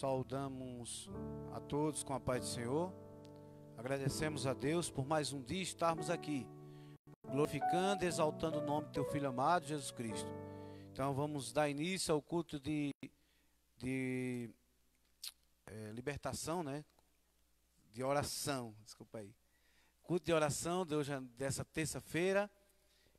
Saudamos a todos com a paz do Senhor. Agradecemos a Deus por mais um dia estarmos aqui, glorificando e exaltando o nome do Teu Filho amado, Jesus Cristo. Então vamos dar início ao culto de libertação, né? De oração, desculpa aí. Culto de oração de hoje, dessa terça-feira.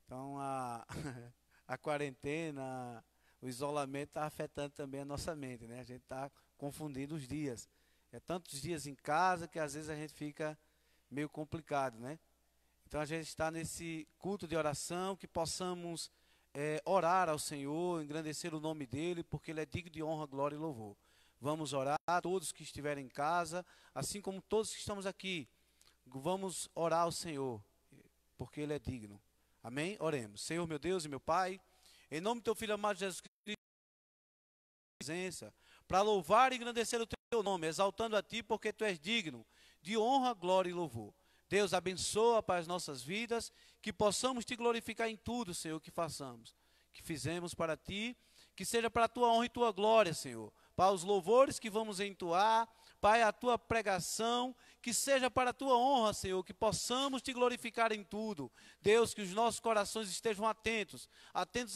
Então a quarentena, o isolamento está afetando também a nossa mente, né? A gente está confundindo os dias. É tantos dias em casa que às vezes a gente fica meio complicado, né? Então a gente está nesse culto de oração, que possamos orar ao Senhor, engrandecer o nome dEle, porque Ele é digno de honra, glória e louvor. Vamos orar, todos que estiverem em casa, assim como todos que estamos aqui. Vamos orar ao Senhor, porque Ele é digno. Amém? Oremos. Senhor, meu Deus e meu Pai, em nome do Teu Filho amado Jesus Cristo, presença, para louvar e engrandecer o Teu nome, exaltando a Ti, porque Tu és digno de honra, glória e louvor. Deus, abençoa para as nossas vidas, que possamos Te glorificar em tudo, Senhor, que façamos, que fizemos para Ti, que seja para a Tua honra e Tua glória, Senhor, para os louvores que vamos entoar, Pai, a Tua pregação, que seja para a Tua honra, Senhor, que possamos Te glorificar em tudo. Deus, que os nossos corações estejam atentos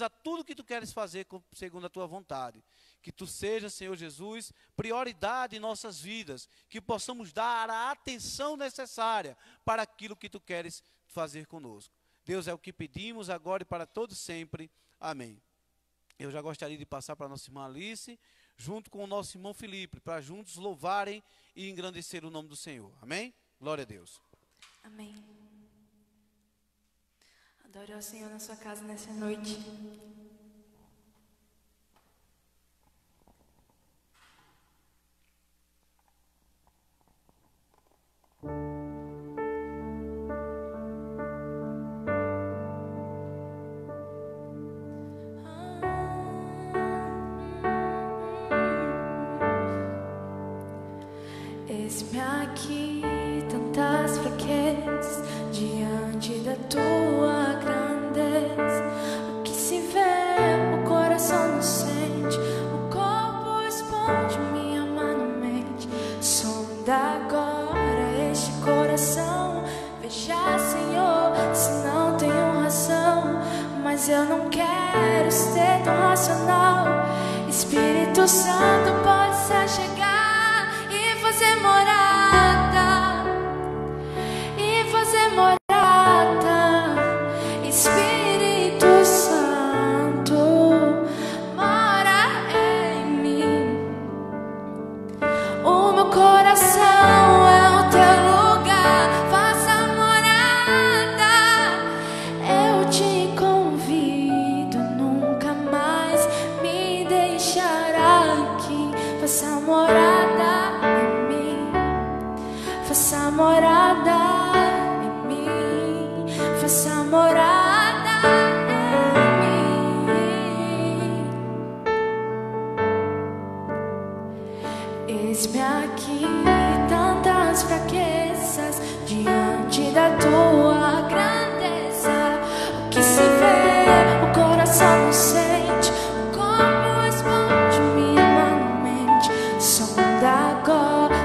a tudo que Tu queres fazer segundo a Tua vontade. Que Tu seja, Senhor Jesus, prioridade em nossas vidas, que possamos dar a atenção necessária para aquilo que Tu queres fazer conosco. Deus, é o que pedimos agora e para todos sempre. Amém. Eu já gostaria de passar para a nossa irmã Alice, junto com o nosso irmão Felipe, para juntos louvarem e engrandecer o nome do Senhor. Amém? Glória a Deus. Amém. Adore ao Senhor na sua casa nessa noite. Eis-me aqui, tantas fraquezas, diante da Tua grandeza. O que se vê, o coração não sente, o corpo responde, minha mão mente. Sonda agora este coração, veja, Senhor, se não tenho razão, mas eu não quero ser tão racional. Espírito Santo, pode se achegar e fazer morada, Espírito Santo, mora em mim. O meu coração é o Teu lugar, faça morada. Eu te convido, nunca mais me deixará aqui. Faça morada em mim, faça morada em mim, faça morada em mim. Eis-me aqui, tantas fraquezas, diante da Tua grandeza. O que se vê, o coração não sente, o corpo responde, minha mão mente. Sonda agora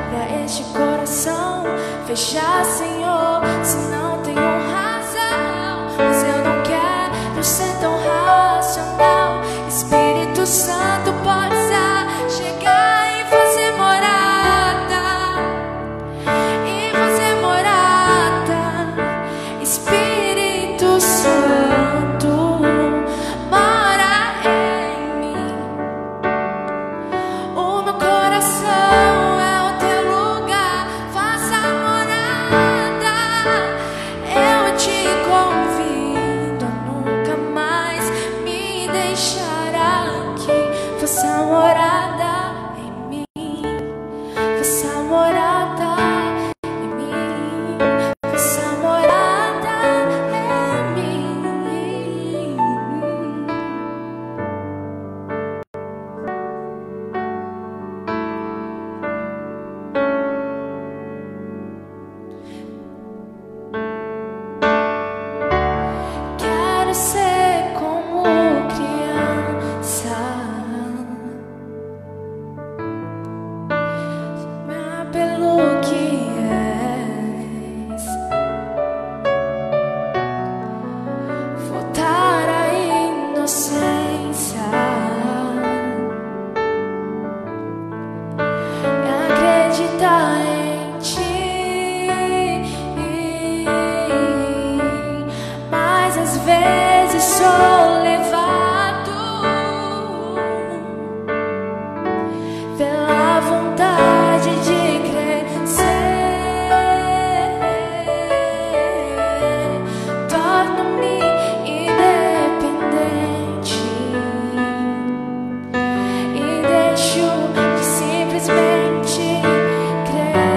este coração, fecha, Senhor, se não tenho razão, mas eu não quero ser tão racional. Espírito Santo, pode chegar e fazer morada, vontade tá em ti, mas às vezes sou levado pela vontade de crescer. Torno-me independente e deixo de simplesmente crer.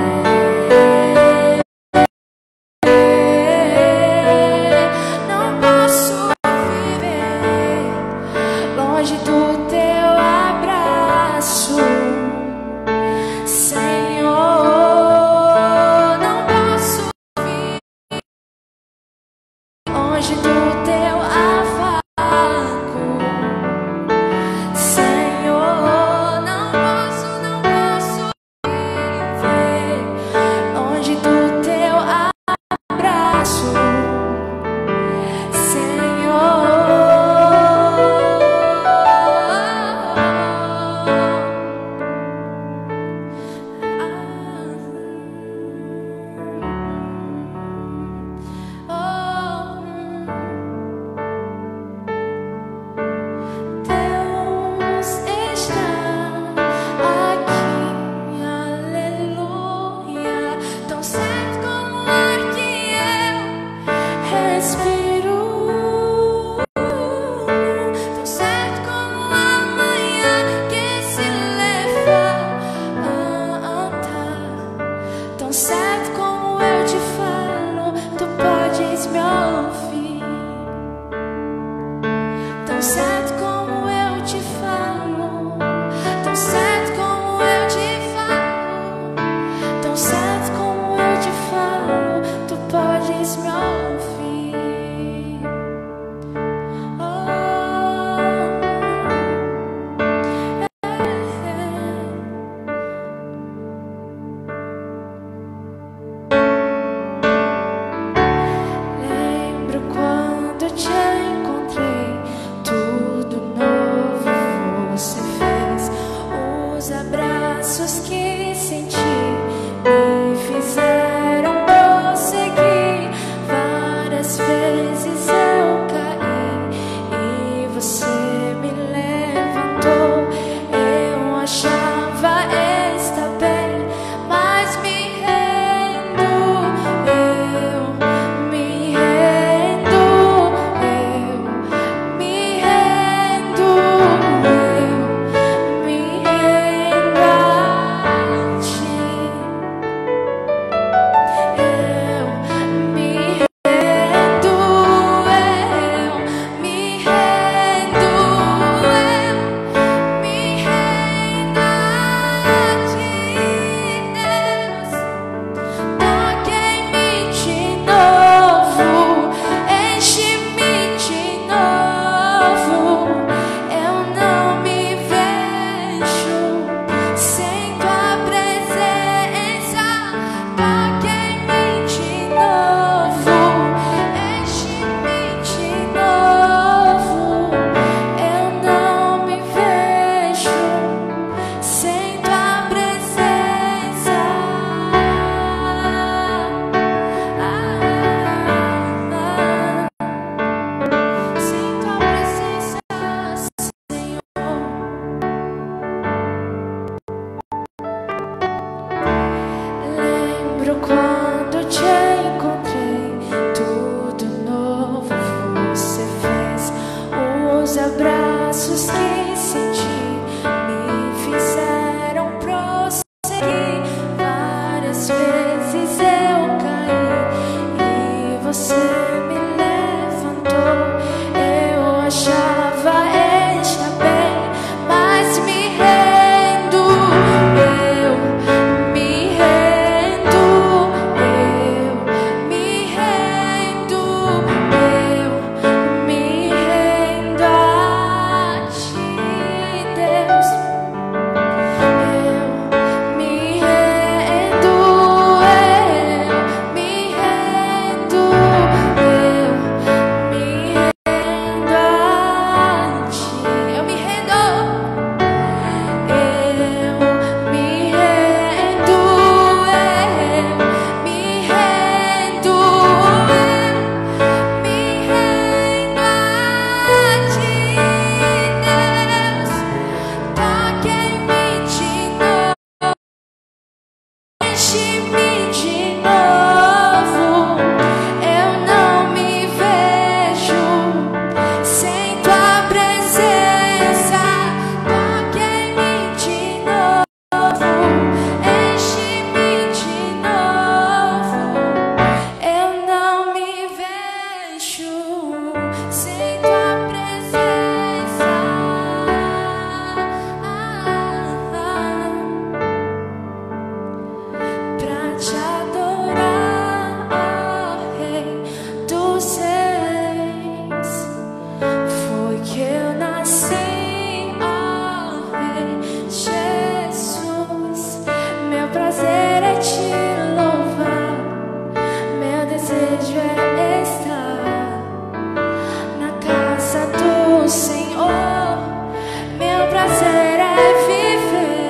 prazer é viver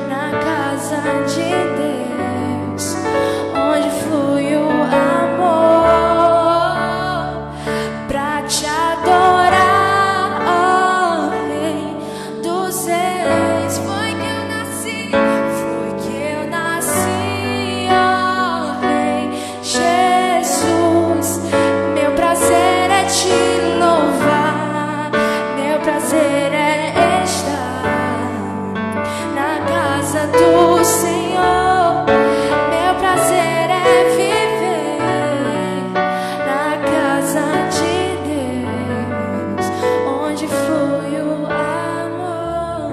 na casa de Deus, onde flui o amor, pra te adorar, ó Rei dos Reis. Foi que eu nasci, ó Rei Jesus. Meu prazer é te louvar, meu prazer é estar na casa do Senhor. Meu prazer é viver na casa de Deus, onde flui o amor.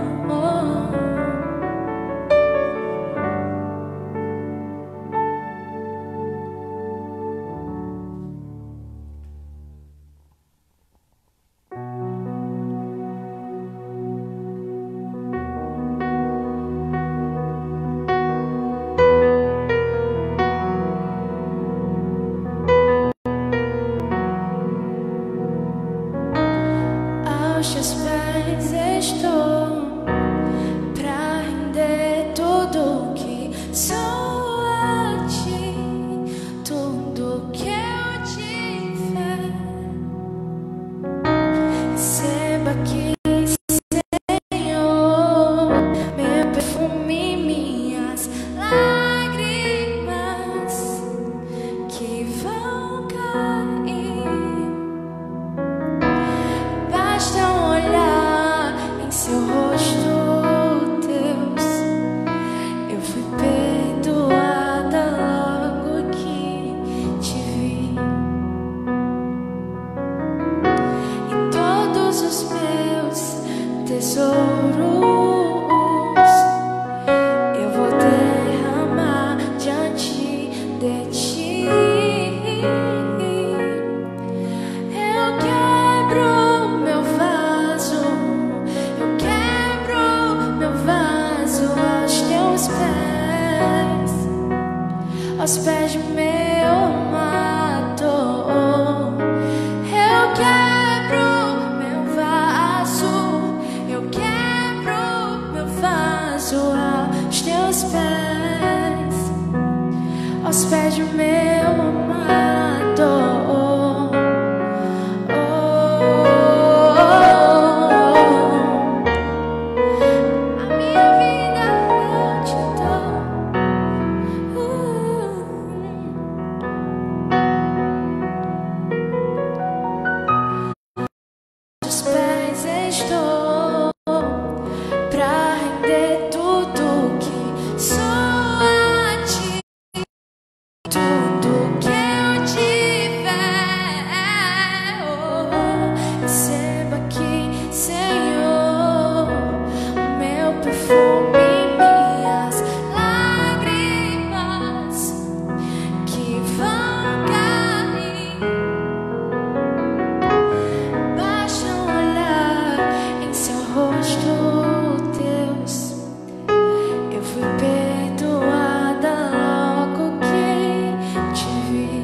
Aos teus pés estou, pra render tudo que sou a ti, tudo que eu tiver. Receba aqui, Senhor, meu perfume, minhas lágrimas que vão cair. Basta olhar em seu rosto, Deus. Eu fui perdoada logo que te vi. E todos os meus tesouros eu vou derramar diante de ti. Eu quebro meu vaso, eu quebro meu vaso aos teus pés, aos pés de meu amado. Eu quebro meu vaso, eu quebro meu vaso aos teus pés, aos pés de meu amado. A minha vida eu te dou. Aos pés estou, pra render tudo que sou a ti, tudo que eu tiver. Receba aqui, Senhor, meu perfume, minhas lágrimas que vão cair. Basta olhar em seu rosto, Deus. Eu fui perdoada logo que te vi.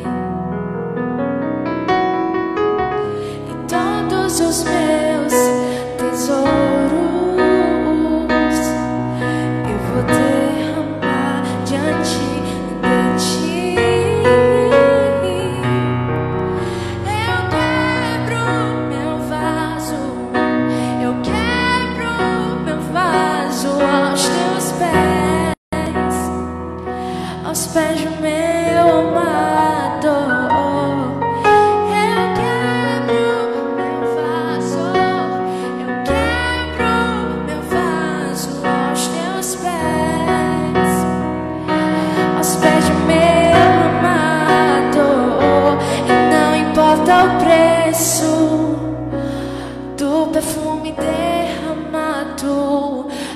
E todos os meus tesouros eu vou derramar diante de ti. Eu quebro meu vaso, eu quebro meu vaso aos teus pés, aos pés do meu amado. Eu quebro meu vaso, eu quebro meu vaso aos teus pés, aos pés de meu amado. E não importa o preço do perfume derramado,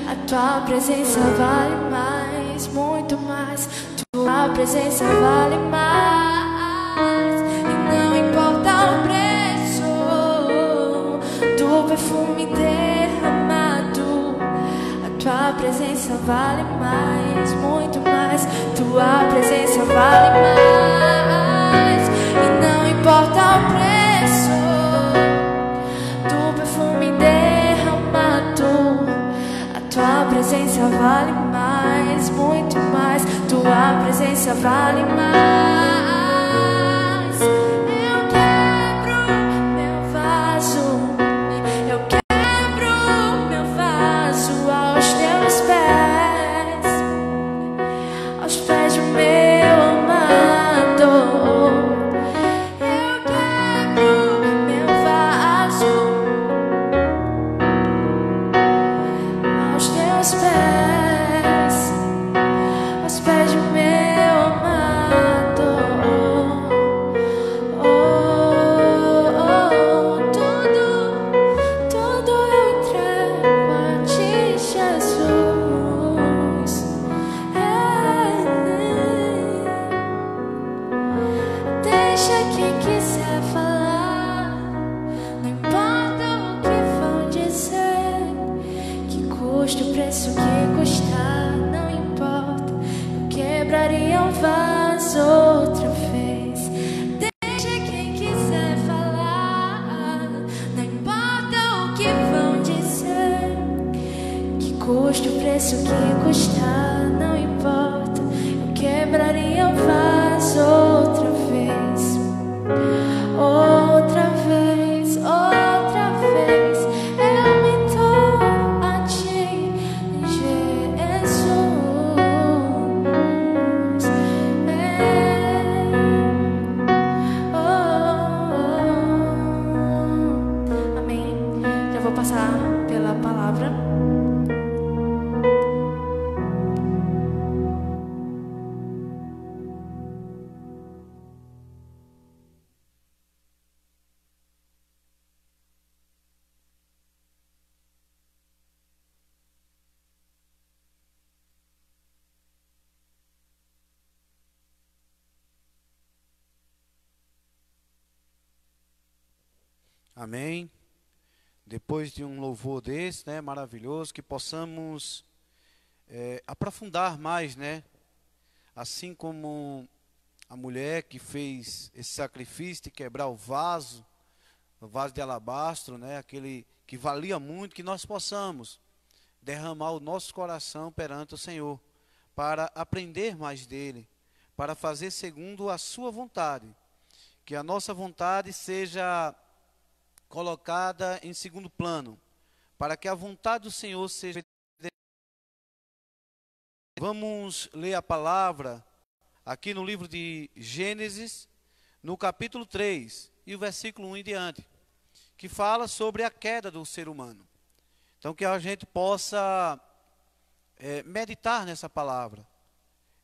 a tua presença vale mais, muito mais. Tua presença vale mais. E não importa o preço do perfume derramado, a tua presença vale mais, muito mais. Tua presença vale mais. E não importa o preço do perfume derramado, recompensa vale mais. Eu quebro meu vaso, eu quebro meu vaso aos teus pés, aos pés do meu amado. Eu quebro meu vaso aos teus pés, aos pés do meu amado. Oh, oh, tudo eu entrego a ti, Jesus. Deixa quem quiser falar, não importa o que vão dizer. Que custe o preço que custar, não importa. Eu quebraria o vaso outra vez. Deixa quem quiser falar, não importa o que vão dizer. Que custe o preço que custar, não importa. Eu quebraria o vaso outra vez. Outra vez, outra vez. Eu me dou a ti, Jesus. Amém. Já vou passar pela palavra. Amém. Depois de um louvor desse, né, maravilhoso, que possamos aprofundar mais, né? Assim como a mulher que fez esse sacrifício de quebrar o vaso de alabastro, né, aquele que valia muito, que nós possamos derramar o nosso coração perante o Senhor, para aprender mais dele, para fazer segundo a sua vontade, que a nossa vontade seja colocada em segundo plano, para que a vontade do Senhor seja. Vamos ler a palavra aqui no livro de Gênesis, no capítulo 3, e o versículo 1 em diante, que fala sobre a queda do ser humano. Então, que a gente possa meditar nessa palavra.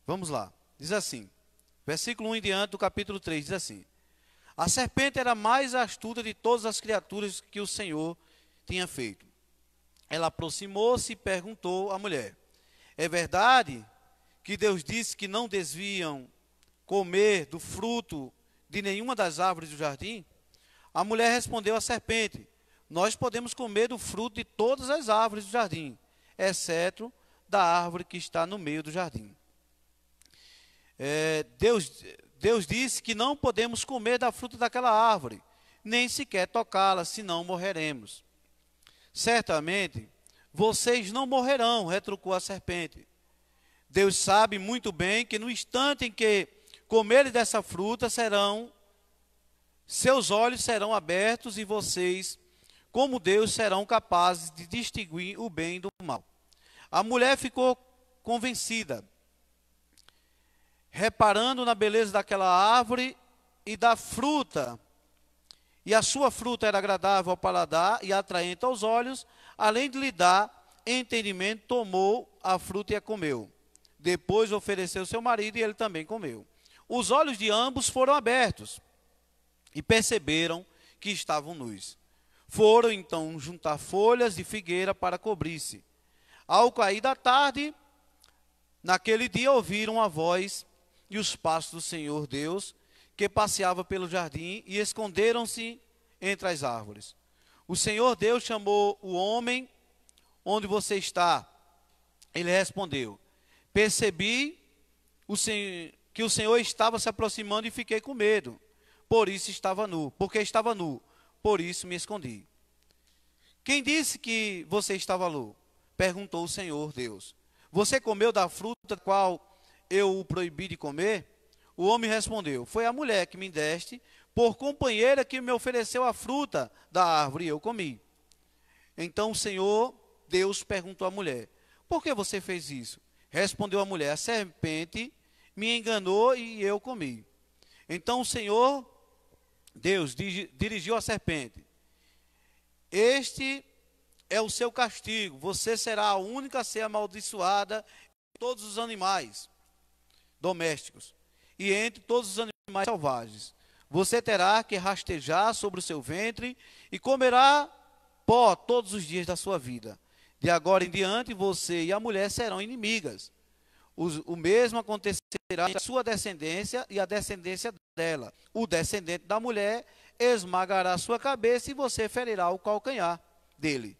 Vamos lá. Diz assim, versículo 1 em diante do capítulo 3, diz assim: a serpente era a mais astuta de todas as criaturas que o Senhor tinha feito. Ela aproximou-se e perguntou à mulher: é verdade que Deus disse que não deviam comer do fruto de nenhuma das árvores do jardim? A mulher respondeu à serpente: nós podemos comer do fruto de todas as árvores do jardim, exceto da árvore que está no meio do jardim. Deus disse que não podemos comer da fruta daquela árvore, nem sequer tocá-la, senão morreremos. Certamente, vocês não morrerão, retrucou a serpente. Deus sabe muito bem que no instante em que comerem dessa fruta, seus olhos serão abertos e vocês, como Deus, serão capazes de distinguir o bem do mal. A mulher ficou convencida, reparando na beleza daquela árvore e da fruta, e a sua fruta era agradável ao paladar e atraente aos olhos, além de lhe dar entendimento, tomou a fruta e a comeu. Depois ofereceu ao seu marido e ele também comeu. Os olhos de ambos foram abertos e perceberam que estavam nus. Foram então juntar folhas de figueira para cobrir-se. Ao cair da tarde, naquele dia ouviram a voz e os passos do Senhor Deus, que passeava pelo jardim, e esconderam-se entre as árvores. O Senhor Deus chamou o homem: onde você está? Ele respondeu: percebi que o Senhor estava se aproximando e fiquei com medo. Porque estava nu, por isso me escondi. Quem disse que você estava nu? Perguntou o Senhor Deus. Você comeu da fruta qual eu o proibi de comer? O homem respondeu: foi a mulher que me deste por companheira que me ofereceu a fruta da árvore e eu comi. Então o Senhor Deus perguntou à mulher: por que você fez isso? Respondeu a mulher: a serpente me enganou e eu comi. Então o Senhor Deus dirigiu a serpente: este é o seu castigo, você será a única a ser amaldiçoada entre todos os animais domésticos e entre todos os animais selvagens. Você terá que rastejar sobre o seu ventre e comerá pó todos os dias da sua vida. De agora em diante, você e a mulher serão inimigas. O mesmo acontecerá em sua descendência e a descendência dela. O descendente da mulher esmagará sua cabeça e você ferirá o calcanhar dele.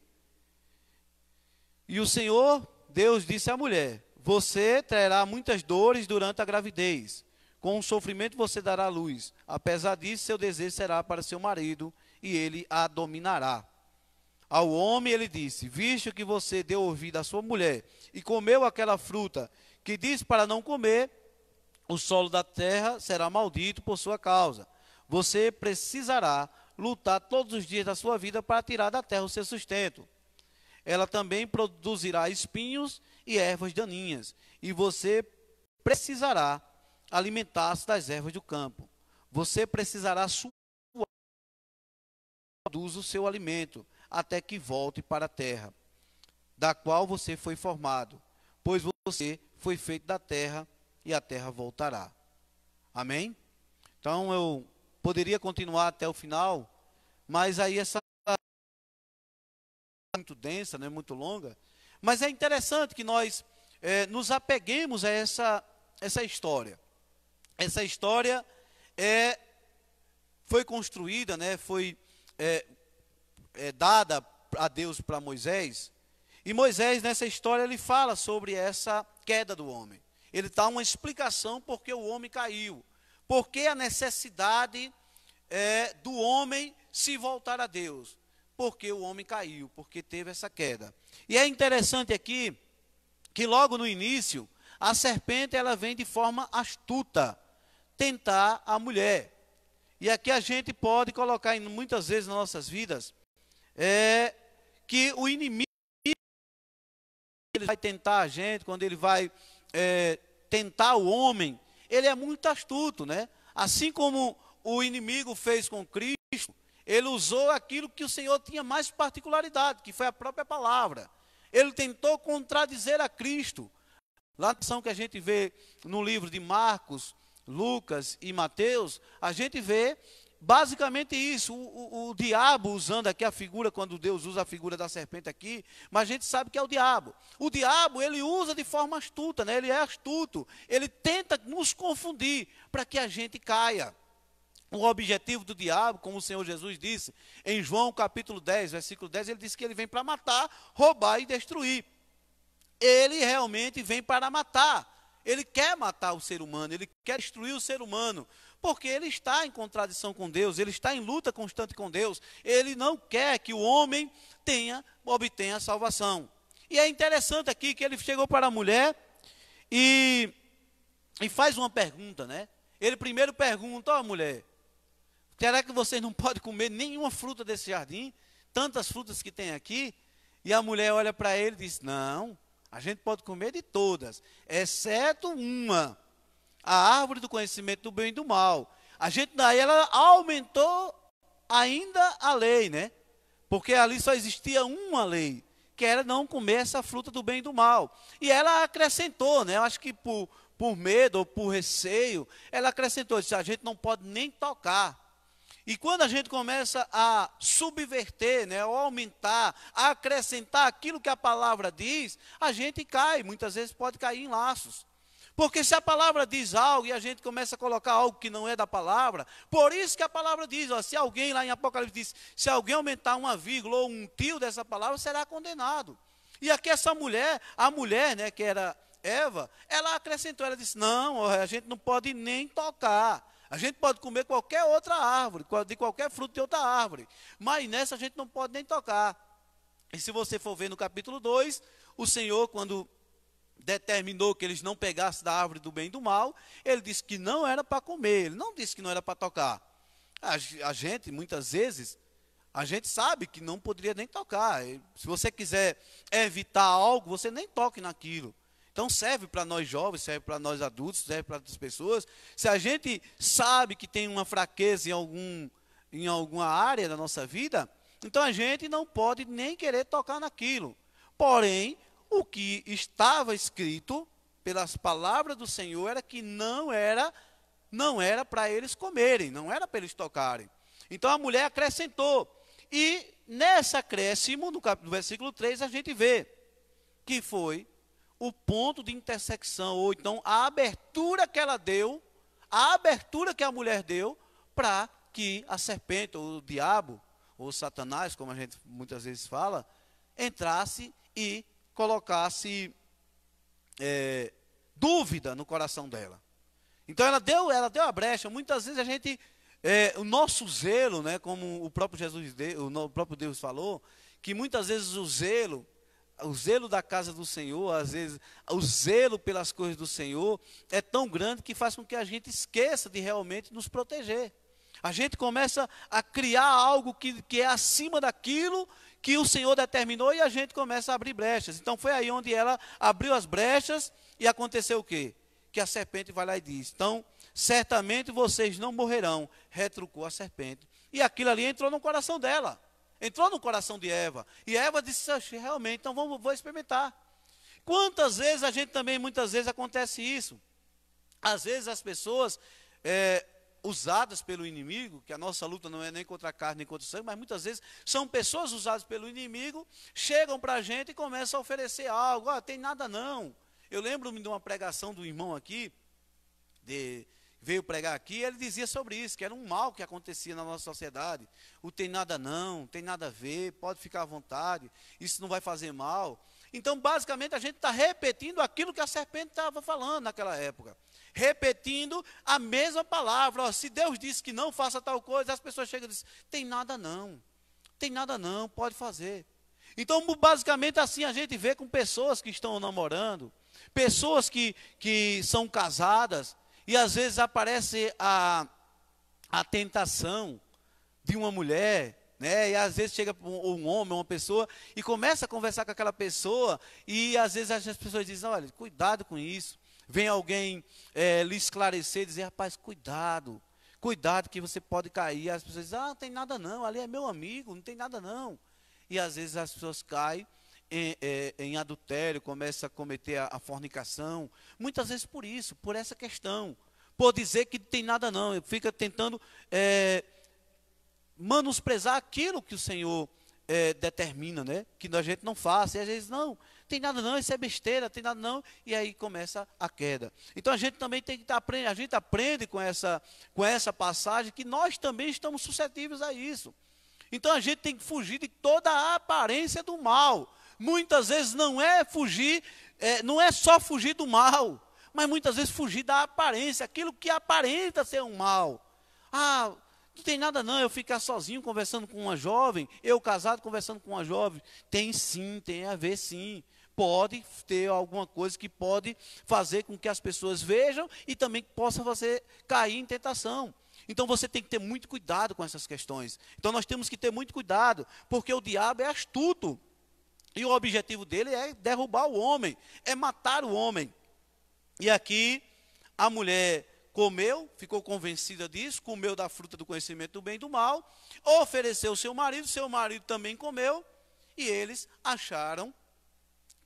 E o Senhor Deus disse à mulher: você terá muitas dores durante a gravidez. Com o sofrimento você dará à luz. Apesar disso, seu desejo será para seu marido e ele a dominará. Ao homem ele disse: visto que você deu ouvido à sua mulher e comeu aquela fruta que disse para não comer, o solo da terra será maldito por sua causa. Você precisará lutar todos os dias da sua vida para tirar da terra o seu sustento. Ela também produzirá espinhos e ervas daninhas, e você precisará alimentar-se das ervas do campo. Você precisará suar o seu alimento, até que volte para a terra, da qual você foi formado, pois você foi feito da terra, e a terra voltará. Amém? Então eu poderia continuar até o final, mas aí essa é muito densa, né, muito longa, mas é interessante que nós nos apeguemos a essa história. Essa história foi construída, né, foi dada a Deus para Moisés, e Moisés nessa história ele fala sobre essa queda do homem. Ele dá uma explicação porque o homem caiu, porque a necessidade do homem se voltar a Deus, porque o homem caiu, porque teve essa queda. E é interessante aqui que logo no início a serpente ela vem de forma astuta tentar a mulher. E aqui a gente pode colocar muitas vezes nas nossas vidas que o inimigo ele vai tentar a gente, quando ele vai tentar o homem, ele é muito astuto, né? Assim como o inimigo fez com Cristo, ele usou aquilo que o Senhor tinha mais particularidade, que foi a própria palavra. Ele tentou contradizer a Cristo. Lá na ação que a gente vê no livro de Marcos, Lucas e Mateus, a gente vê basicamente isso, o diabo usando aqui a figura, quando Deus usa a figura da serpente aqui, mas a gente sabe que é o diabo. O diabo, ele usa de forma astuta, né? Ele é astuto, ele tenta nos confundir para que a gente caia. O objetivo do diabo, como o Senhor Jesus disse, em João capítulo 10, versículo 10, ele disse que ele vem para matar, roubar e destruir. Ele realmente vem para matar, ele quer matar o ser humano, ele quer destruir o ser humano, porque ele está em contradição com Deus, ele está em luta constante com Deus, ele não quer que o homem obtenha a salvação. E é interessante aqui que ele chegou para a mulher e faz uma pergunta, né? Ele primeiro pergunta: ó mulher, será que vocês não podem comer nenhuma fruta desse jardim? Tantas frutas que tem aqui. E a mulher olha para ele e diz: não, a gente pode comer de todas, exceto uma, a árvore do conhecimento do bem e do mal. A gente daí ela aumentou ainda a lei, né? Porque ali só existia uma lei, que era não comer essa fruta do bem e do mal. E ela acrescentou, né? Eu acho que por medo ou por receio, ela acrescentou: disse, a gente não pode nem tocar. E quando a gente começa a subverter, né, ou aumentar, a acrescentar aquilo que a palavra diz, a gente cai, muitas vezes pode cair em laços. Porque se a palavra diz algo e a gente começa a colocar algo que não é da palavra, por isso que a palavra diz, ó, se alguém lá em Apocalipse diz, se alguém aumentar uma vírgula ou um tio dessa palavra, será condenado. E aqui essa mulher, a mulher, né, que era Eva, ela acrescentou, ela disse: não, a gente não pode nem tocar. A gente pode comer qualquer outra árvore, de qualquer fruto de outra árvore, mas nessa a gente não pode nem tocar. E se você for ver no capítulo 2, o Senhor, quando determinou que eles não pegassem da árvore do bem e do mal, ele disse que não era para comer, ele não disse que não era para tocar. A gente, muitas vezes, a gente sabe que não poderia nem tocar. Se você quiser evitar algo, você nem toque naquilo. Então serve para nós jovens, serve para nós adultos, serve para outras pessoas. Se a gente sabe que tem uma fraqueza em alguma área da nossa vida, então a gente não pode nem querer tocar naquilo. Porém, o que estava escrito pelas palavras do Senhor era que não era para eles comerem, não era para eles tocarem. Então a mulher acrescentou. E nesse acréscimo, no versículo 3, a gente vê que foi o ponto de intersecção, ou então a abertura que ela deu, a abertura que a mulher deu para que a serpente, ou o diabo, ou Satanás, como a gente muitas vezes fala, entrasse e colocasse dúvida no coração dela. Então ela deu a brecha. Muitas vezes a gente, o nosso zelo, né, como o próprio o próprio Deus falou, que muitas vezes o zelo da casa do Senhor, às vezes o zelo pelas coisas do Senhor é tão grande que faz com que a gente esqueça de realmente nos proteger. A gente começa a criar algo que é acima daquilo que o Senhor determinou e a gente começa a abrir brechas. Então foi aí onde ela abriu as brechas e aconteceu o quê? Que a serpente vai lá e diz, então, certamente vocês não morrerão, retrucou a serpente. E aquilo ali entrou no coração dela, entrou no coração de Eva. E Eva disse, realmente, então vou experimentar. Quantas vezes a gente também, muitas vezes acontece isso. Às vezes as pessoas usadas pelo inimigo, que a nossa luta não é nem contra a carne nem contra o sangue, mas muitas vezes são pessoas usadas pelo inimigo, chegam para a gente e começam a oferecer algo, tem nada não. Eu lembro-me de uma pregação do irmão aqui, veio pregar aqui, ele dizia sobre isso, que era um mal que acontecia na nossa sociedade. O tem nada não, tem nada a ver, pode ficar à vontade, isso não vai fazer mal. Então, basicamente, a gente está repetindo aquilo que a serpente estava falando naquela época. Repetindo a mesma palavra. Se Deus disse que não faça tal coisa, as pessoas chegam e dizem, tem nada não, pode fazer. Então, basicamente, assim a gente vê com pessoas que estão namorando, pessoas que são casadas, e às vezes aparece a tentação de uma mulher, né? E às vezes chega um homem, uma pessoa, e começa a conversar com aquela pessoa, e às vezes as pessoas dizem, olha, cuidado com isso. Vem alguém lhe esclarecer, dizer, rapaz, cuidado que você pode cair. As pessoas dizem, não tem nada não, ali é meu amigo, não tem nada não. E às vezes as pessoas caem em adultério, começam a cometer a fornicação, muitas vezes por isso, por essa questão, por dizer que não tem nada não, fica tentando menosprezar aquilo que o Senhor determina, né? Que a gente não faça, e às vezes não tem nada não, isso é besteira, tem nada não, e aí começa a queda. Então a gente também tem que aprender, a gente aprende com essa passagem que nós também estamos suscetíveis a isso. Então a gente tem que fugir de toda a aparência do mal. Muitas vezes não é só fugir do mal, mas muitas vezes fugir da aparência, aquilo que aparenta ser um mal. Não tem nada não, eu ficar sozinho conversando com uma jovem, eu casado conversando com uma jovem. Tem sim, tem a ver sim. Pode ter alguma coisa que pode fazer com que as pessoas vejam e também possa você cair em tentação. Então você tem que ter muito cuidado com essas questões. Então nós temos que ter muito cuidado, porque o diabo é astuto. E o objetivo dele é derrubar o homem, é matar o homem. E aqui a mulher comeu, ficou convencida disso, comeu da fruta do conhecimento do bem e do mal, ofereceu ao seu marido também comeu, e eles acharam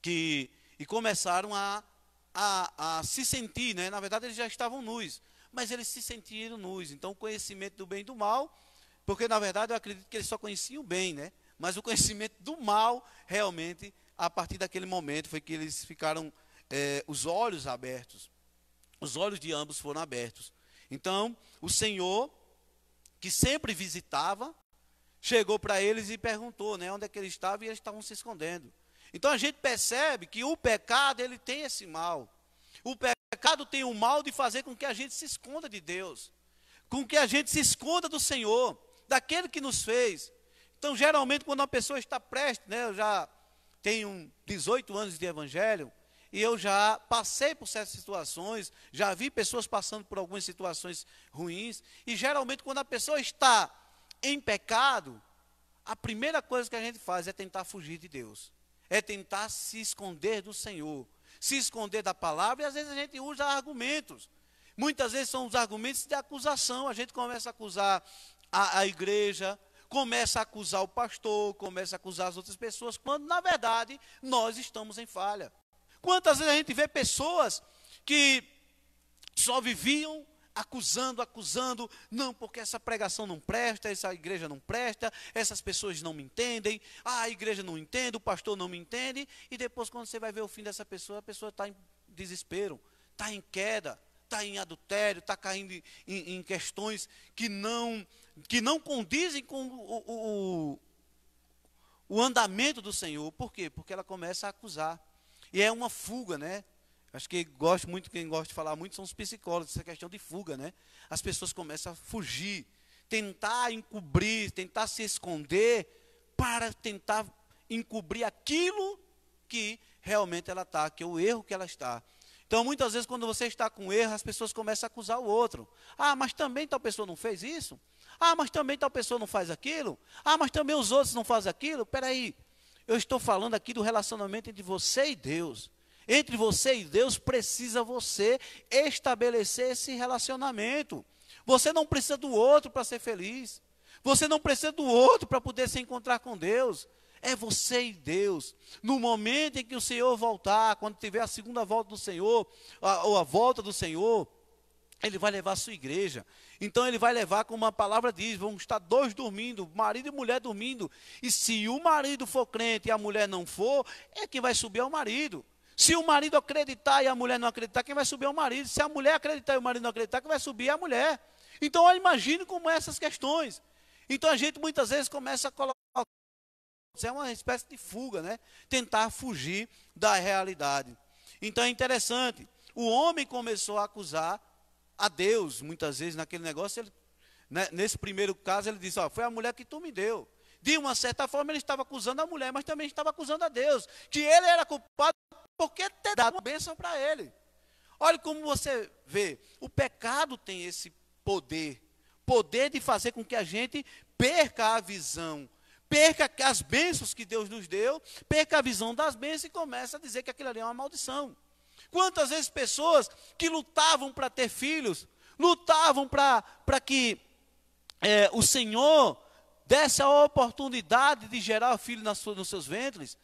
e começaram a se sentir, né? Na verdade eles já estavam nus, mas eles se sentiram nus. Então o conhecimento do bem e do mal, porque na verdade eu acredito que eles só conheciam o bem, né? Mas o conhecimento do mal, realmente, a partir daquele momento, foi que eles ficaram, os olhos abertos. Os olhos de ambos foram abertos. Então, o Senhor, que sempre visitava, chegou para eles e perguntou, né, onde é que eles estavam, e eles estavam se escondendo. Então, a gente percebe que o pecado, ele tem esse mal. O pecado tem o mal de fazer com que a gente se esconda de Deus, com que a gente se esconda do Senhor, daquele que nos fez. Então, geralmente, quando uma pessoa está prestes, né, eu já tenho 18 anos de evangelho, E eu já passei por certas situações, já vi pessoas passando por algumas situações ruins. E geralmente quando a pessoa está em pecado, a primeira coisa que a gente faz é tentar fugir de Deus. É tentar se esconder do Senhor, se esconder da palavra, e às vezes a gente usa argumentos. Muitas vezes são os argumentos de acusação. A gente começa a acusar a igreja, começa a acusar o pastor, começa a acusar as outras pessoas, quando na verdade nós estamos em falha. Quantas vezes a gente vê pessoas que só viviam acusando, não, porque essa pregação não presta, essa igreja não presta, essas pessoas não me entendem, a igreja não entende, o pastor não me entende, e depois quando você vai ver o fim dessa pessoa, a pessoa está em desespero, está em queda, está em adultério, está caindo em questões que não condizem com o andamento do Senhor. Por quê? Porque ela começa a acusar. E é uma fuga, né? Acho que quem gosta de falar muito são os psicólogos, essa questão de fuga, né? As pessoas começam a fugir, tentar encobrir, tentar se esconder, para tentar encobrir aquilo que realmente ela está, que é o erro que ela está. Então, muitas vezes, quando você está com erro, as pessoas começam a acusar o outro. Ah, mas também tal pessoa não fez isso? Ah, mas também tal pessoa não faz aquilo? Ah, mas também os outros não fazem aquilo? Espera aí, eu estou falando aqui do relacionamento entre você e Deus. Entre você e Deus, precisa você estabelecer esse relacionamento. Você não precisa do outro para ser feliz. Você não precisa do outro para poder se encontrar com Deus. É você e Deus. No momento em que o Senhor voltar, quando tiver a segunda volta do Senhor, ou a volta do Senhor, Ele vai levar a sua igreja. Então Ele vai levar, como a palavra diz, vão estar dois dormindo, marido e mulher dormindo. E se o marido for crente e a mulher não for, é quem vai subir é o marido. Se o marido acreditar e a mulher não acreditar, quem vai subir é o marido. Se a mulher acreditar e o marido não acreditar, quem vai subir é a mulher. Então, imagine como é essas questões. Então, a gente muitas vezes começa a colocar... É uma espécie de fuga, né? Tentar fugir da realidade. Então, é interessante. O homem começou a acusar a Deus, muitas vezes, naquele negócio. Nesse primeiro caso, ele disse, foi a mulher que tu me deu. De uma certa forma, ele estava acusando a mulher, mas também estava acusando a Deus. Que ele era culpado porque ter dado uma bênção para ele. Olha como você vê, o pecado tem esse poder de fazer com que a gente perca a visão, perca as bênçãos que Deus nos deu, perca a visão das bênçãos e começa a dizer que aquilo ali é uma maldição. Quantas vezes pessoas que lutavam para ter filhos, lutavam para que o Senhor desse a oportunidade de gerar o filho nos seus ventres,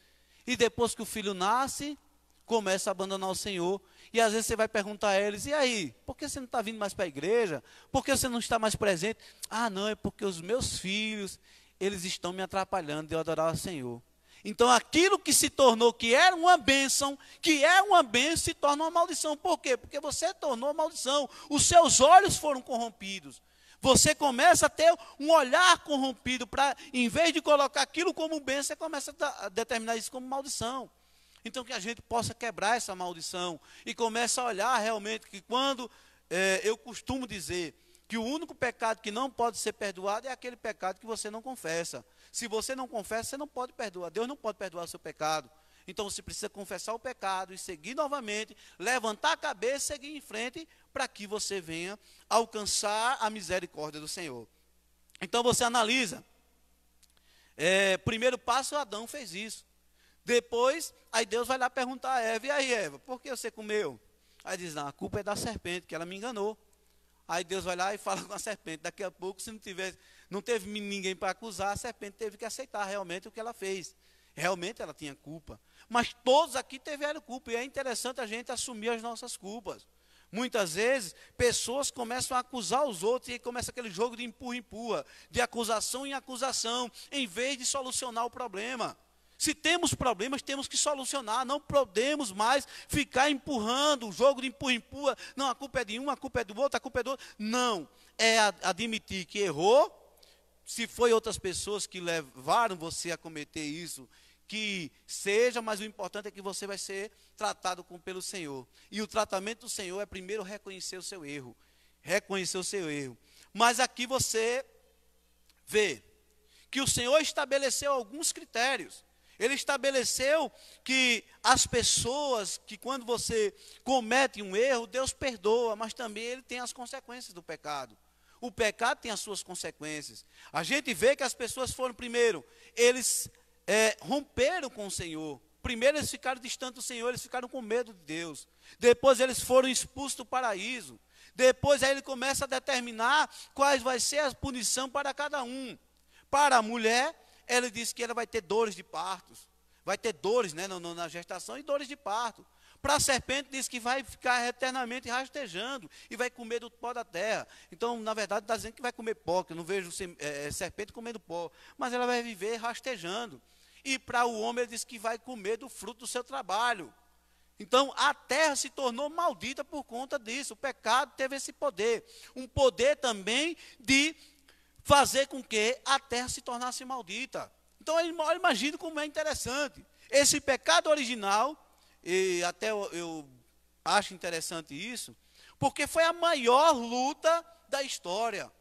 e depois que o filho nasce, começa a abandonar o Senhor. E às vezes você vai perguntar a eles, e aí, por que você não está vindo mais para a igreja? Por que você não está mais presente? Ah, não, é porque os meus filhos, eles estão me atrapalhando de eu adorar o Senhor. Então aquilo que se tornou, que era uma bênção, se torna uma maldição. Por quê? Porque você tornou maldição. Os seus olhos foram corrompidos. Você começa a ter um olhar corrompido, para, em vez de colocar aquilo como bênção, você começa a determinar isso como maldição. Então que a gente possa quebrar essa maldição e comece a olhar realmente que quando eu costumo dizer que o único pecado que não pode ser perdoado é aquele pecado que você não confessa. Se você não confessa, você não pode perdoar. Deus não pode perdoar o seu pecado. Então você precisa confessar o pecado e seguir novamente, levantar a cabeça e seguir em frente para que você venha alcançar a misericórdia do Senhor. Então você analisa. Primeiro passo, Adão fez isso. Depois, aí Deus vai lá perguntar a Eva, e aí Eva, por que você comeu? Aí diz, não, a culpa é da serpente, que ela me enganou. Aí Deus vai lá e fala com a serpente, daqui a pouco, se não teve ninguém para acusar, a serpente teve que aceitar realmente o que ela fez. Realmente ela tinha culpa. Mas todos aqui tiveram culpa, e é interessante a gente assumir as nossas culpas. Muitas vezes, pessoas começam a acusar os outros, e aí começa aquele jogo de empurra-empurra, de acusação em acusação, em vez de solucionar o problema. Se temos problemas, temos que solucionar. Não podemos mais ficar empurrando, o jogo de empurra-empurra. Não, a culpa é de um, a culpa é do outro, a culpa é do outro. Não, é admitir que errou. Se foi outras pessoas que levaram você a cometer isso, que seja, mas o importante é que você vai ser tratado pelo Senhor. E o tratamento do Senhor é primeiro reconhecer o seu erro. Reconhecer o seu erro. Mas aqui você vê que o Senhor estabeleceu alguns critérios. Ele estabeleceu que as pessoas, que quando você comete um erro, Deus perdoa, mas também ele tem as consequências do pecado. O pecado tem as suas consequências. A gente vê que as pessoas foram, primeiro, eles romperam com o Senhor. Primeiro eles ficaram distantes do Senhor, eles ficaram com medo de Deus. Depois eles foram expulsos do paraíso. Depois aí ele começa a determinar quais vai ser a punição para cada um. Para a mulher, ele diz que ela vai ter dores de partos. Vai ter dores, né, na gestação e dores de parto. Para a serpente, diz que vai ficar eternamente rastejando e vai comer do pó da terra. Então, na verdade, está dizendo que vai comer pó, que eu não vejo serpente comendo pó. Mas ela vai viver rastejando. E para o homem, ele diz que vai comer do fruto do seu trabalho. Então, a terra se tornou maldita por conta disso. O pecado teve esse poder. Um poder também de fazer com que a terra se tornasse maldita. Então, imagine como é interessante. Esse pecado original, e até eu acho interessante isso, porque foi a maior luta da história.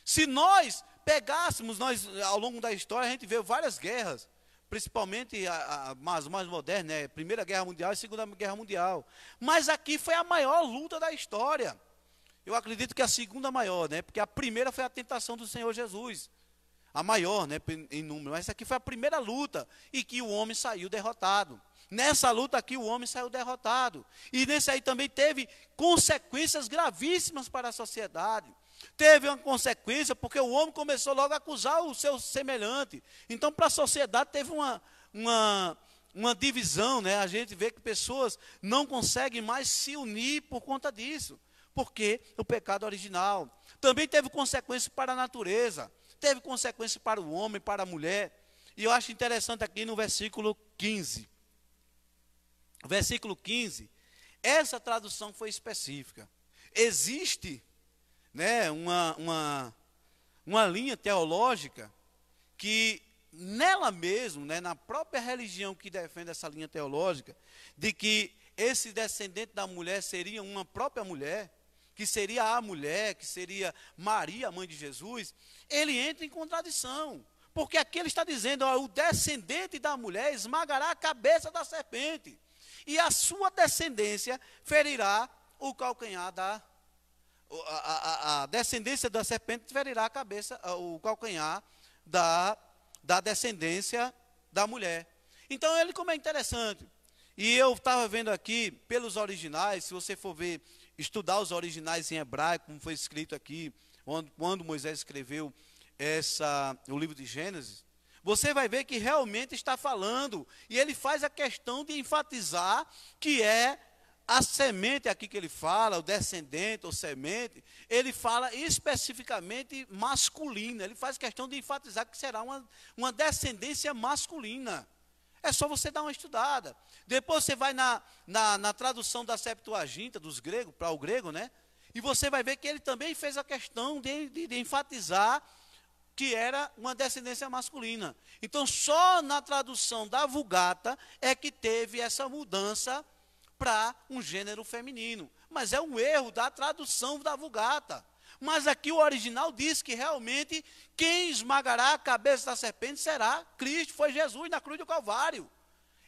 Se nós pegássemos, ao longo da história, a gente vê várias guerras, principalmente as mais modernas, né? Primeira Guerra Mundial e Segunda Guerra Mundial. Mas aqui foi a maior luta da história. Eu acredito que a segunda maior, né? Porque a primeira foi a tentação do Senhor Jesus. A maior, né, em número. Mas essa aqui foi a primeira luta e que o homem saiu derrotado. Nessa luta aqui o homem saiu derrotado. E nesse aí também teve consequências gravíssimas para a sociedade. Teve uma consequência porque o homem começou logo a acusar o seu semelhante. Então para a sociedade teve uma divisão, né? A gente vê que pessoas não conseguem mais se unir por conta disso. Porque o pecado original. Também teve consequências para a natureza. Teve consequências para o homem, para a mulher. E eu acho interessante aqui no versículo 15. Versículo 15, essa tradução foi específica. Existe, né, uma linha teológica que nela mesmo, né, na própria religião que defende essa linha teológica, de que esse descendente da mulher seria uma própria mulher, que seria a mulher, que seria Maria, a mãe de Jesus, ele entra em contradição. Porque aqui ele está dizendo, ó, o descendente da mulher esmagará a cabeça da serpente. E a sua descendência ferirá o calcanhar a descendência da serpente ferirá a cabeça, o calcanhar da descendência da mulher. Então, ele como é interessante. E eu estava vendo aqui, pelos originais, se você for ver, estudar os originais em hebraico, como foi escrito aqui, quando Moisés escreveu o livro de Gênesis, você vai ver que realmente está falando, e ele faz a questão de enfatizar que é a semente aqui que ele fala, o descendente ou semente, ele fala especificamente masculina, ele faz questão de enfatizar que será uma descendência masculina. É só você dar uma estudada. Depois você vai na tradução da Septuaginta, dos gregos, para o grego, né? E você vai ver que ele também fez a questão de enfatizar que era uma descendência masculina. Então, só na tradução da Vulgata é que teve essa mudança para um gênero feminino. Mas é um erro da tradução da Vulgata. Mas aqui o original diz que realmente quem esmagará a cabeça da serpente será Cristo, foi Jesus na cruz do Calvário.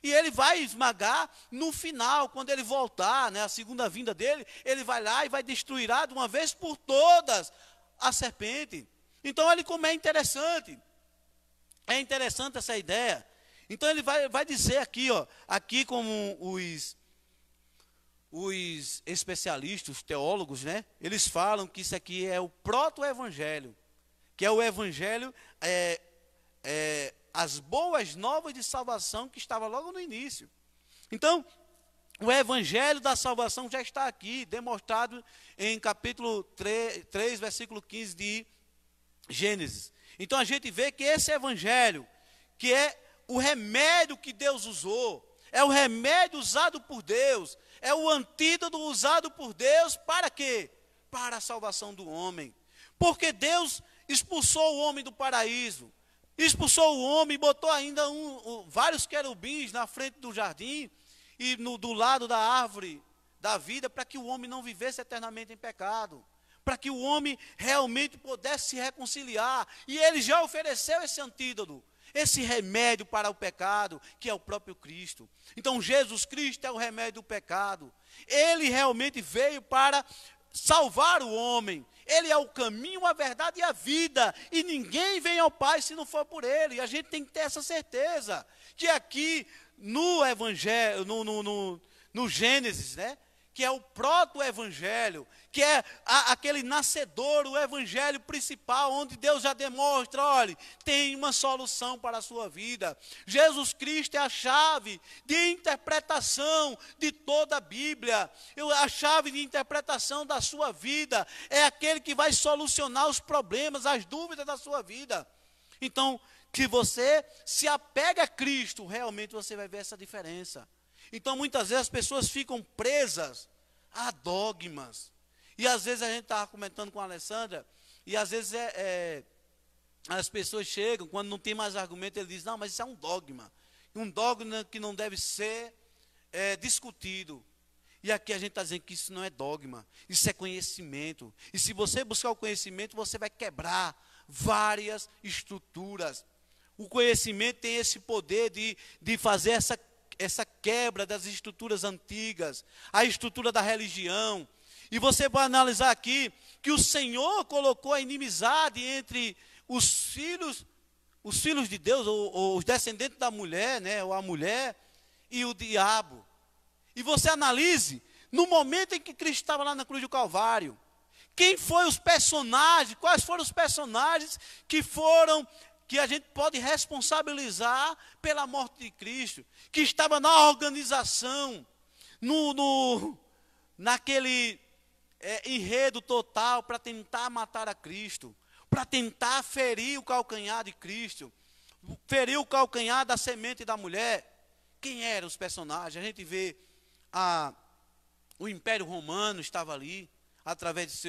E ele vai esmagar no final, quando ele voltar, né, a segunda vinda dele, ele vai lá e vai destruirá de uma vez por todas a serpente. Então, ele como é interessante essa ideia. Então, ele vai dizer aqui, ó, aqui como os especialistas, os teólogos, né, eles falam que isso aqui é o proto-evangelho, que é o evangelho, as boas novas de salvação que estava logo no início. Então, o evangelho da salvação já está aqui, demonstrado em capítulo 3 versículo 15 de Gênesis. Então a gente vê que esse evangelho, que é o remédio que Deus usou, é o remédio usado por Deus, é o antídoto usado por Deus para quê? Para a salvação do homem. Porque Deus expulsou o homem do paraíso, expulsou o homem e botou ainda vários querubins na frente do jardim e do lado da árvore da vida, para que o homem não vivesse eternamente em pecado, para que o homem realmente pudesse se reconciliar. E ele já ofereceu esse antídoto. esse remédio para o pecado, que é o próprio Cristo. Então Jesus Cristo é o remédio do pecado. Ele realmente veio para salvar o homem. Ele é o caminho, a verdade e a vida. E ninguém vem ao Pai se não for por Ele. E a gente tem que ter essa certeza. Que aqui no Evangelho, no Gênesis, né? Que é o proto-evangelho, que é aquele nascedor, o evangelho principal, onde Deus já demonstra, olha, tem uma solução para a sua vida. Jesus Cristo é a chave de interpretação de toda a Bíblia, a chave de interpretação da sua vida, é aquele que vai solucionar os problemas, as dúvidas da sua vida. Então, que você se apega a Cristo, realmente você vai ver essa diferença. Então, muitas vezes as pessoas ficam presas a dogmas. E às vezes a gente estava comentando com a Alessandra, e às vezes as pessoas chegam, quando não tem mais argumento, ele diz, não, mas isso é um dogma que não deve ser discutido. E aqui a gente está dizendo que isso não é dogma, isso é conhecimento. E se você buscar o conhecimento, você vai quebrar várias estruturas. O conhecimento tem esse poder de fazer essa quebra das estruturas antigas, a estrutura da religião. E você vai analisar aqui que o Senhor colocou a inimizade entre os filhos de Deus, ou os descendentes da mulher, né, ou a mulher, e o diabo. E você analise, no momento em que Cristo estava lá na cruz do Calvário, quem foram os personagens, quais foram os personagens que a gente pode responsabilizar pela morte de Cristo, que estava na organização, naquele enredo total para tentar matar a Cristo, para tentar ferir o calcanhar de Cristo, ferir o calcanhar da semente da mulher. Quem eram os personagens? A gente vê o Império Romano estava ali, através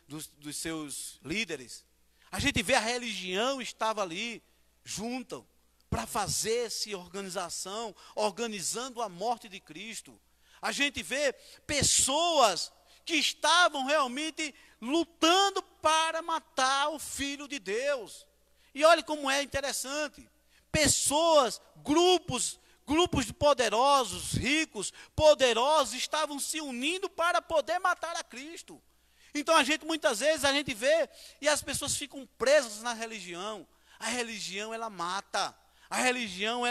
dos seus líderes. A gente vê a religião estava ali, junto, para fazer essa organização, organizando a morte de Cristo. A gente vê pessoas que estavam realmente lutando para matar o Filho de Deus. E olha como é interessante. Pessoas, grupos de poderosos, ricos, poderosos, estavam se unindo para poder matar a Cristo. Então muitas vezes a gente vê e as pessoas ficam presas na religião. A religião, ela mata. A religião,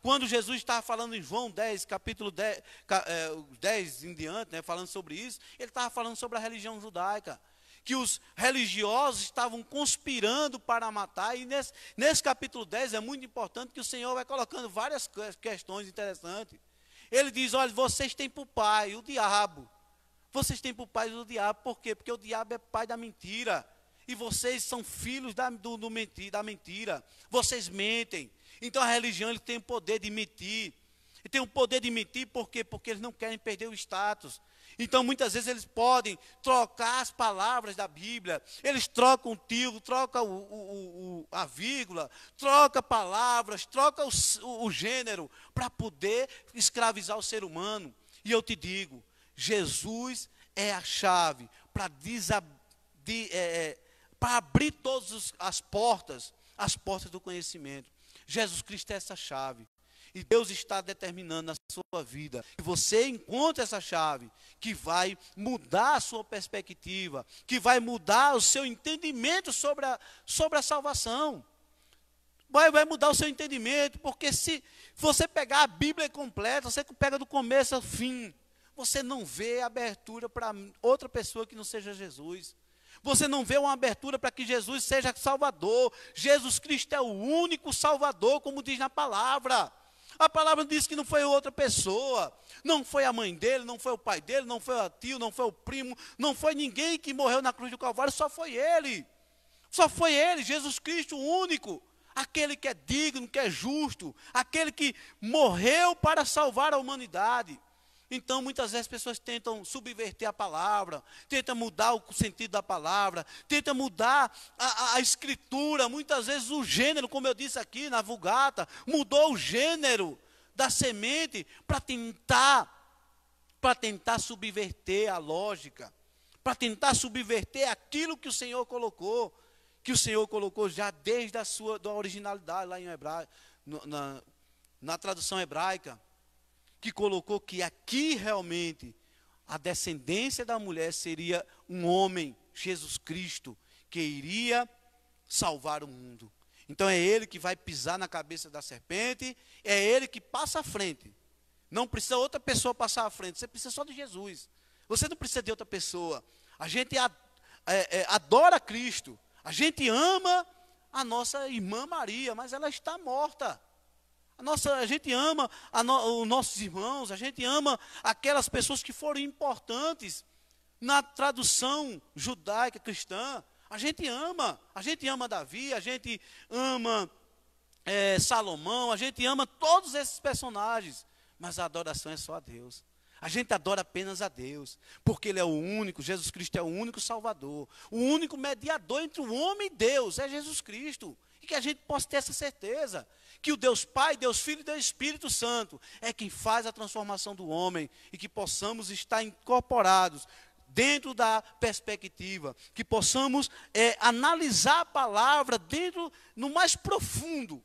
quando Jesus estava falando em João 10, capítulo 10 em diante, né, falando sobre isso, ele estava falando sobre a religião judaica, que os religiosos estavam conspirando para matar, e nesse capítulo 10 é muito importante que o Senhor vai colocando várias questões interessantes. Ele diz, olha, vocês têm por pai o diabo. Vocês têm por pai o diabo, por quê? Porque o diabo é pai da mentira. E vocês são filhos da mentira. Vocês mentem. Então a religião ele tem o poder de mentir. Ele tem o poder de mentir por quê? Porque eles não querem perder o status. Então muitas vezes eles podem trocar as palavras da Bíblia. Eles trocam o tio, trocam a vírgula, trocam palavras, trocam o gênero para poder escravizar o ser humano. E eu te digo, Jesus é a chave para abrir todas as portas do conhecimento. Jesus Cristo é essa chave. E Deus está determinando na sua vida que você encontre essa chave, que vai mudar a sua perspectiva, que vai mudar o seu entendimento sobre a salvação. Vai mudar o seu entendimento, porque se você pegar a Bíblia completa, você pega do começo ao fim, você não vê abertura para outra pessoa que não seja Jesus. Você não vê uma abertura para que Jesus seja Salvador. Jesus Cristo é o único Salvador, como diz na palavra. A palavra diz que não foi outra pessoa. Não foi a mãe dele, não foi o pai dele, não foi o tio, não foi o primo, não foi ninguém que morreu na cruz do Calvário, só foi ele. Só foi ele, Jesus Cristo, o único. Aquele que é digno, que é justo, aquele que morreu para salvar a humanidade. Então, muitas vezes as pessoas tentam subverter a palavra, tentam mudar o sentido da palavra, tentam mudar a escritura, muitas vezes o gênero, como eu disse aqui na Vulgata, mudou o gênero da semente para tentar subverter a lógica, para tentar subverter aquilo que o Senhor colocou. que o Senhor colocou já desde da originalidade, lá em hebraico, na tradução hebraica, que colocou que aqui realmente a descendência da mulher seria um homem, Jesus Cristo, que iria salvar o mundo. Então é ele que vai pisar na cabeça da serpente, é ele que passa à frente. Não precisa outra pessoa passar à frente, você precisa só de Jesus. Você não precisa de outra pessoa. A gente adora Cristo, a gente ama a nossa irmã Maria, mas ela está morta. A gente ama os nossos irmãos, a gente ama aquelas pessoas que foram importantes na tradução judaica cristã. A gente ama Davi, a gente ama Salomão, a gente ama todos esses personagens, mas a adoração é só a Deus. A gente adora apenas a Deus, porque Ele é o único, Jesus Cristo é o único Salvador, o único mediador entre o homem e Deus, é Jesus Cristo. E que a gente possa ter essa certeza, que o Deus Pai, Deus Filho e Deus Espírito Santo é quem faz a transformação do homem, e que possamos estar incorporados dentro da perspectiva, que possamos analisar a palavra no mais profundo,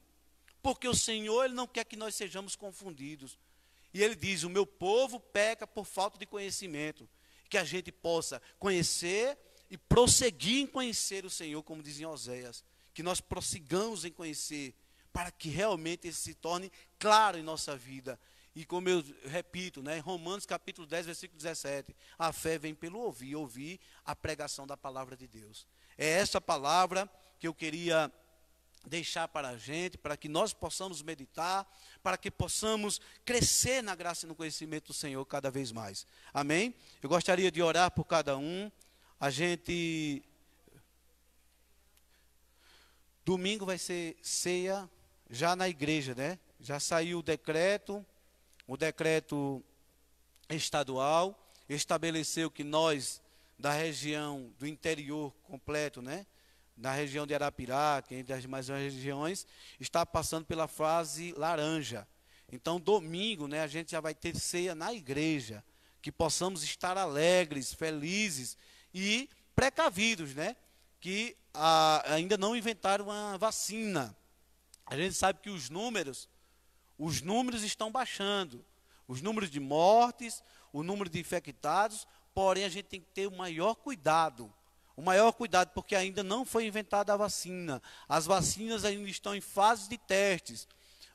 porque o Senhor, Ele não quer que nós sejamos confundidos. E Ele diz, o meu povo peca por falta de conhecimento, que a gente possa conhecer e prosseguir em conhecer o Senhor, como dizia Oséias, que nós prossigamos em conhecer, para que realmente Ele se torne claro em nossa vida. E como eu repito, né, Romanos capítulo 10, versículo 17, a fé vem pelo ouvir a pregação da palavra de Deus. É essa palavra que eu queria deixar para a gente, para que nós possamos meditar, para que possamos crescer na graça e no conhecimento do Senhor cada vez mais. Amém? Eu gostaria de orar por cada um. Domingo vai ser ceia já na igreja, né? Já saiu o decreto estadual, estabeleceu que nós, da região do interior completo, né? Na região de Arapiraca, entre as demais regiões, está passando pela fase laranja. Então, domingo, né, a gente já vai ter ceia na igreja, que possamos estar alegres, felizes e precavidos, né? Que ainda não inventaram uma vacina. A gente sabe que os números estão baixando, os números de mortes, o número de infectados, porém a gente tem que ter o maior cuidado, porque ainda não foi inventada a vacina. As vacinas ainda estão em fase de testes,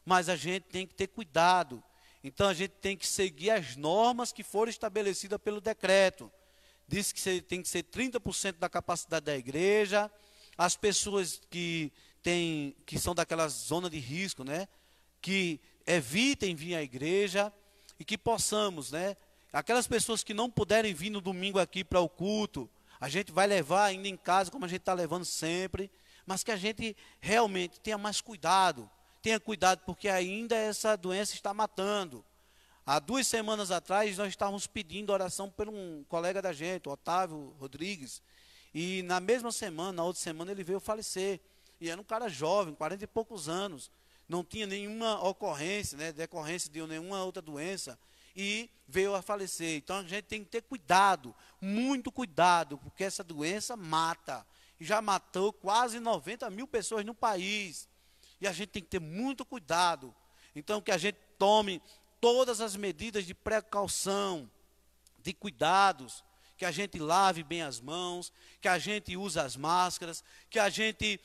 mas a gente tem que ter cuidado. Então a gente tem que seguir as normas que foram estabelecidas pelo decreto. Diz que tem que ser 30% da capacidade da igreja, as pessoas que são daquela zona de risco, né, que evitem vir à igreja, e que possamos, né, aquelas pessoas que não puderem vir no domingo aqui para o culto, a gente vai levar ainda em casa, como a gente está levando sempre, mas que a gente realmente tenha mais cuidado. Tenha cuidado, porque ainda essa doença está matando. Há 2 semanas atrás, nós estávamos pedindo oração por um colega da gente, o Otávio Rodrigues. E na mesma semana, na outra semana, ele veio falecer. E era um cara jovem, 40 e poucos anos. Não tinha nenhuma ocorrência, né, decorrência de nenhuma outra doença. E veio a falecer. Então a gente tem que ter cuidado, muito cuidado, porque essa doença mata. E já matou quase 90 mil pessoas no país. E a gente tem que ter muito cuidado. Então que a gente tome todas as medidas de precaução, de cuidados, que a gente lave bem as mãos, que a gente use as máscaras, que a gente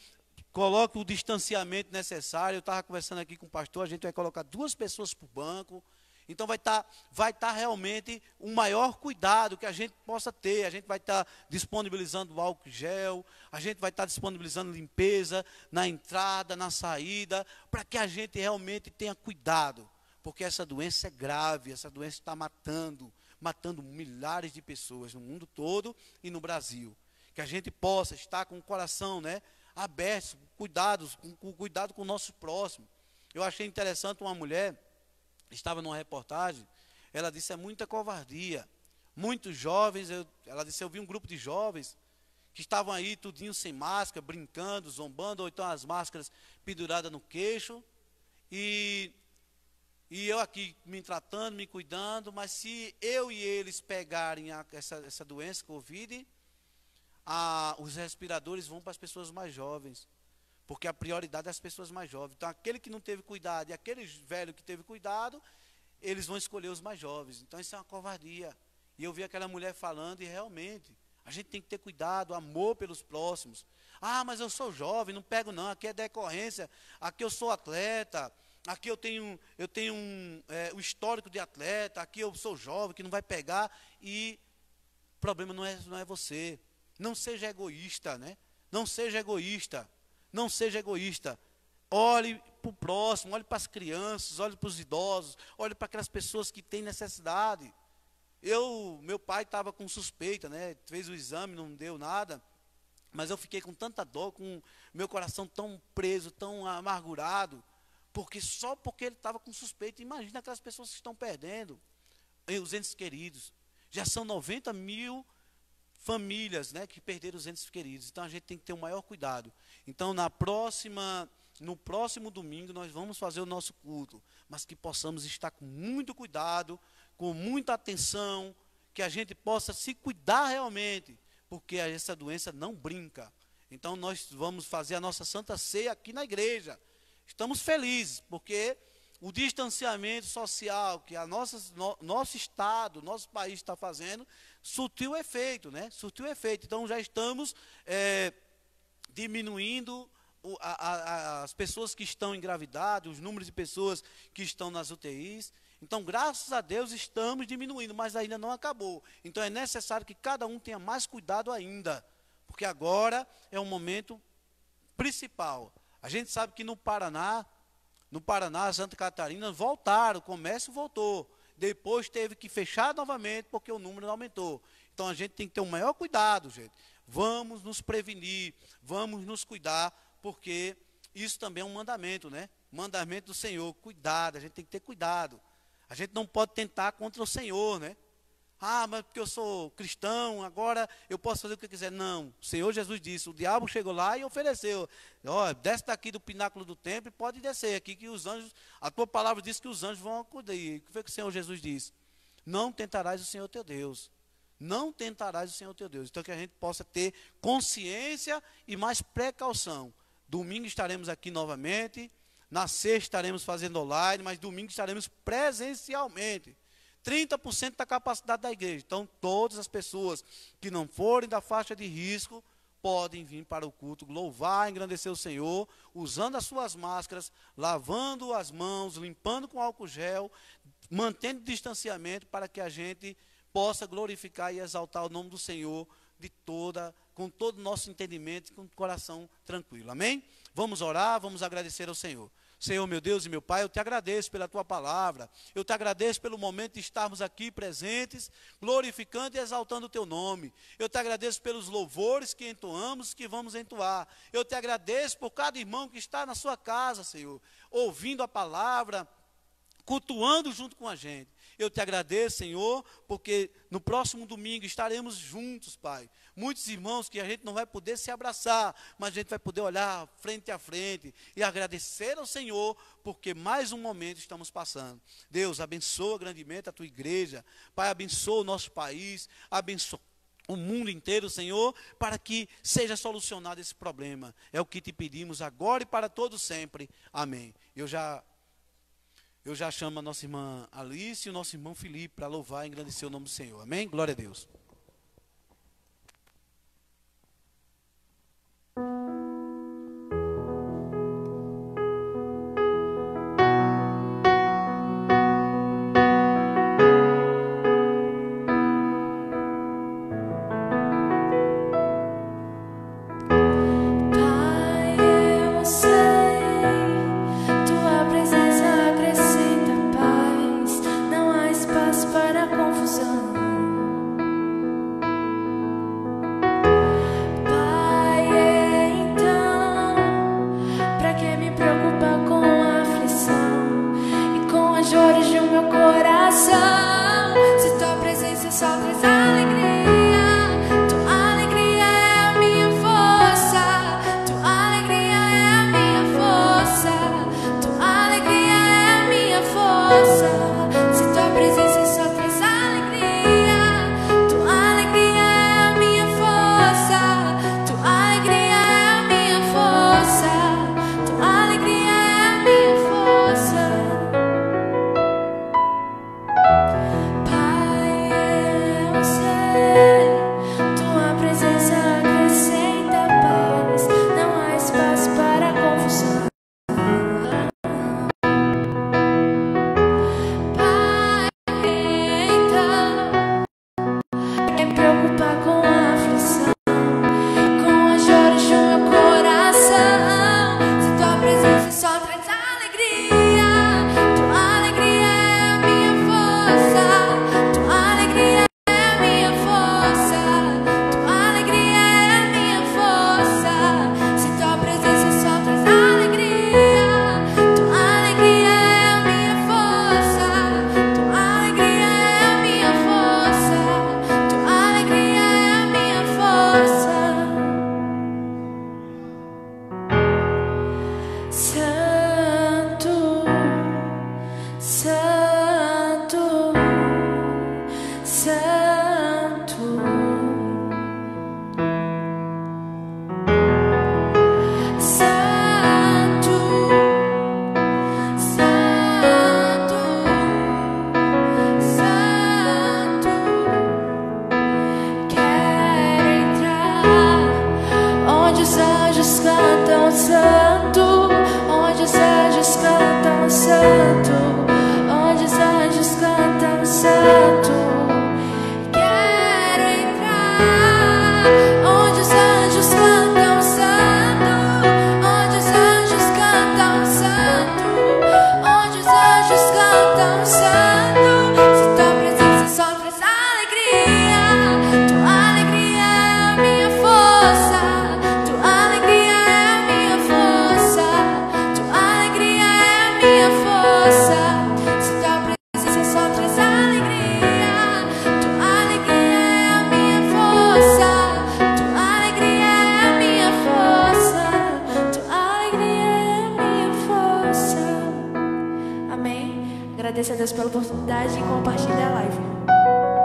coloque o distanciamento necessário. Eu estava conversando aqui com o pastor, a gente vai colocar 2 pessoas por banco. Então vai estar realmente um maior cuidado que a gente possa ter. A gente vai estar disponibilizando álcool gel, a gente vai estar disponibilizando limpeza na entrada, na saída, para que a gente realmente tenha cuidado. Porque essa doença é grave, essa doença está matando milhares de pessoas no mundo todo e no Brasil. Que a gente possa estar com o coração, né, aberto, com cuidado com o nosso próximo. Eu achei interessante uma mulher, estava numa reportagem, ela disse, é muita covardia. Muitos jovens, ela disse, eu vi um grupo de jovens que estavam aí tudinho sem máscara, brincando, zombando, ou então as máscaras penduradas no queixo, e eu aqui me tratando, me cuidando, mas se eu e eles pegarem essa doença, Covid, os respiradores vão para as pessoas mais jovens, porque a prioridade é as pessoas mais jovens. Então, aquele que não teve cuidado e aquele velho que teve cuidado, eles vão escolher os mais jovens. Então, isso é uma covardia. E eu vi aquela mulher falando, e realmente, a gente tem que ter cuidado, amor pelos próximos. Ah, mas eu sou jovem, não pego não, aqui é decorrência, aqui eu sou atleta, aqui eu tenho o histórico de atleta, aqui eu sou jovem, que não vai pegar. E o problema não é você. Não seja egoísta, né? Não seja egoísta. Não seja egoísta. Olhe para o próximo, olhe para as crianças, olhe para os idosos, olhe para aquelas pessoas que têm necessidade. Meu pai estava com suspeita, né? Fez o exame, não deu nada. Mas eu fiquei com tanta dor, com meu coração tão preso, tão amargurado, porque ele estava com suspeita. Imagina aquelas pessoas que estão perdendo os entes queridos. Já são 90 mil famílias, né, que perderam os entes queridos. Então a gente tem que ter o maior cuidado. Então no próximo domingo nós vamos fazer o nosso culto, mas que possamos estar com muito cuidado, com muita atenção, que a gente possa se cuidar realmente, porque essa doença não brinca. Então nós vamos fazer a nossa Santa Ceia aqui na igreja. Estamos felizes, porque o distanciamento social que nosso estado, nosso país está fazendo, surtiu efeito, né? Surtiu efeito. Então já estamos diminuindo as pessoas que estão engravidadas, os números de pessoas que estão nas UTIs. Então, graças a Deus, estamos diminuindo, mas ainda não acabou. Então, é necessário que cada um tenha mais cuidado ainda, porque agora é o momento principal. A gente sabe que no Paraná, Santa Catarina, voltaram, o comércio voltou. Depois teve que fechar novamente, porque o número aumentou. Então, a gente tem que ter o maior cuidado, gente. Vamos nos prevenir, vamos nos cuidar, porque isso também é um mandamento, né? Mandamento do Senhor, cuidado, a gente tem que ter cuidado. A gente não pode tentar contra o Senhor, né? Ah, mas porque eu sou cristão, agora eu posso fazer o que eu quiser. Não, o Senhor Jesus disse, o diabo chegou lá e ofereceu. Ó, desce daqui do pináculo do templo e pode descer aqui, que os anjos, a tua palavra diz que os anjos vão acudir. O que foi que o Senhor Jesus disse? Não tentarás o Senhor teu Deus. Não tentarás o Senhor teu Deus. Então que a gente possa ter consciência e mais precaução. Domingo estaremos aqui novamente. Na sexta estaremos fazendo online, mas domingo estaremos presencialmente. 30% da capacidade da igreja. Então, todas as pessoas que não forem da faixa de risco, podem vir para o culto, louvar, engrandecer o Senhor, usando as suas máscaras, lavando as mãos, limpando com álcool gel, mantendo distanciamento, para que a gente possa glorificar e exaltar o nome do Senhor com todo o nosso entendimento e com o coração tranquilo. Amém? Vamos orar, vamos agradecer ao Senhor. Senhor, meu Deus e meu Pai, eu te agradeço pela tua palavra, eu te agradeço pelo momento de estarmos aqui presentes, glorificando e exaltando o teu nome. Eu te agradeço pelos louvores que entoamos, que vamos entoar. Eu te agradeço por cada irmão que está na sua casa, Senhor, ouvindo a palavra, cultuando junto com a gente. Eu te agradeço, Senhor, porque no próximo domingo estaremos juntos, Pai. Muitos irmãos que a gente não vai poder se abraçar, mas a gente vai poder olhar frente a frente e agradecer ao Senhor, porque mais um momento estamos passando. Deus, abençoa grandemente a tua igreja. Pai, abençoa o nosso país, abençoa o mundo inteiro, Senhor, para que seja solucionado esse problema. É o que te pedimos agora e para todo sempre. Amém. Eu já chamo a nossa irmã Alice e o nosso irmão Felipe para louvar e engrandecer o nome do Senhor. Amém? Glória a Deus. Para confusão. Agradeço a Deus pela oportunidade de compartilhar a live.